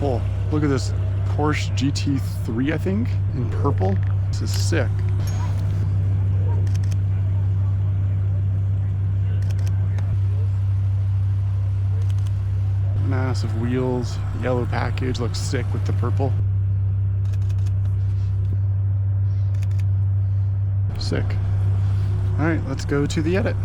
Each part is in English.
Oh, look at this Porsche GT3, I think, in purple. This is sick. Massive wheels, yellow package, looks sick with the purple. Sick. All right, let's go to the edit.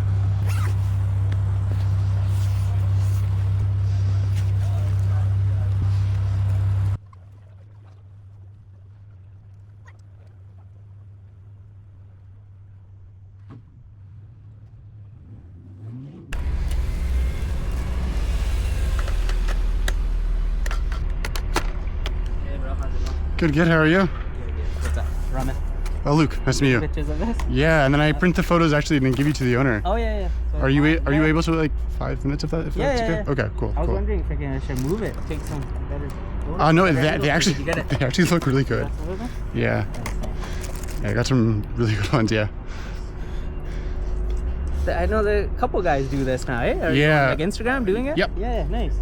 Good, good. How are you? What's up? Ramen. Oh, Luke. Nice to meet you. Pictures of this? Yeah, and then I print the photos actually and then give you to the owner. Oh yeah, yeah. So Are you able to like 5 minutes if that's okay? Okay, cool. I was cool. wondering if I should move it. Take some better. No, they actually look really good. Yeah. Yeah, I got some really good ones. Yeah. I know that a couple guys do this now, eh? Are Yeah. you on, like Instagram doing it? Yep. Yeah, nice.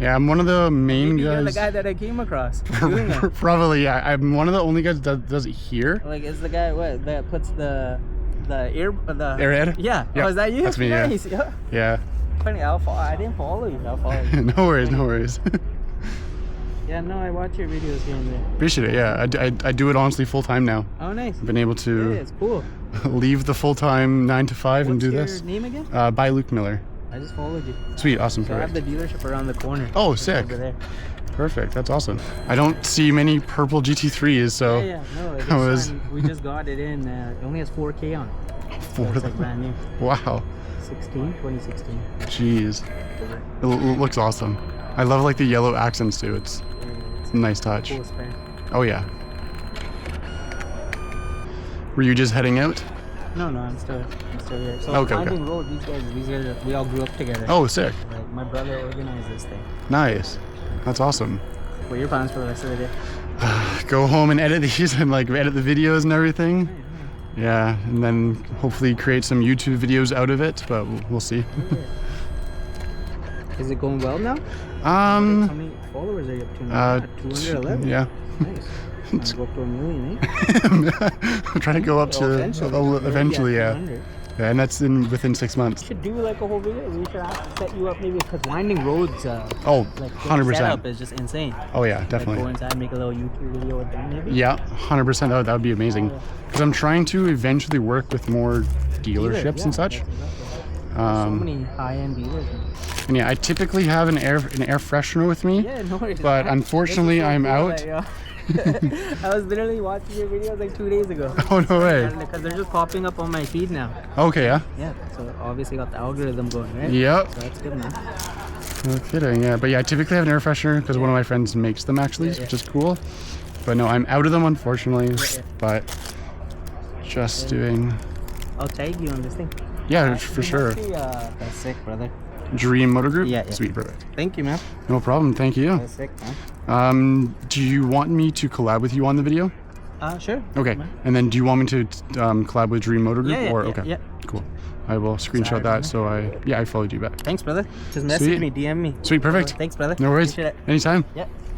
Yeah, I'm one of the main Maybe guys. You're the guy that I came across doing it. Probably, yeah. I'm one of the only guys that does it here. Like, is the guy that puts the Airhead? Yeah. Yep. Oh, is that you? That's me. Nice. Yeah. Yeah. Funny. I didn't follow you. I'll follow you. No worries. No worries. Yeah. No, I watch your videos here and there. Appreciate it. Yeah, I do it honestly full time now. Oh, nice. I've been able to Yeah, it's cool. leave the full time 9 to 5 and do What's this. your name again? By Luke Miller. I just followed you. Sweet, awesome, So I have perfect. the dealership around the corner. Oh, It's sick. over there. Perfect, that's awesome. I don't see many purple GT3s, so Yeah, no, we just got it in. It only has 4K on it. So for it's like brand new. wow, 2016. jeez, it looks awesome. I love like the yellow accents too. It's a nice touch. Cool spare. Oh yeah. Were you just heading out? No, I'm still here. So Okay, Finding Road, these guys, we all grew up together. Oh, sick. Like, my brother organized this thing. Nice. That's awesome. What are your plans for the rest of the day? Go home and edit these and like edit the videos and everything. Yeah, and then hopefully create some YouTube videos out of it, but we'll see. Is it going well now? How many followers are you up to now? 211? Yeah. Nice. Might go up to 1 million, eh? I'm trying to go up to eventually, yeah. 200. Yeah, and that's within 6 months. We should do like a whole video. We should have to set you up maybe because Winding Roads. Oh, like 100%. Setup is just insane. Oh yeah, Like definitely. go inside, make a little YouTube video with them, maybe. Yeah, 100%. That would be amazing. Because I'm trying to eventually work with more dealerships and such. So many high-end dealers. And yeah, I typically have an air freshener with me. Yeah, no worries. But unfortunately, I'm out. I was literally watching your videos like 2 days ago. Oh no way. Because they're just popping up on my feed now. Okay, yeah. Yeah, so obviously got the algorithm going, right? Yep. So that's good, man. No kidding, yeah. But yeah, I typically have an air freshener because one of my friends makes them actually, which is cool. But no, I'm out of them unfortunately. But just doing. I'll tag you on this thing. Yeah, for sure. That's sick, brother. Dream Motor Group? Yeah. Sweet, brother. Thank you, man. No problem, thank you. That's sick, man. Do you want me to collab with you on the video? Sure. Okay. Man. And then do you want me to collab with Dream Motor Group? Yeah, or yeah, okay. yeah. Cool. I will screenshot that so I followed you back. Thanks, brother. Just message Sweet. me, DM me. Sweet, perfect. Thanks, brother. No worries. Appreciate it. Anytime. Yeah.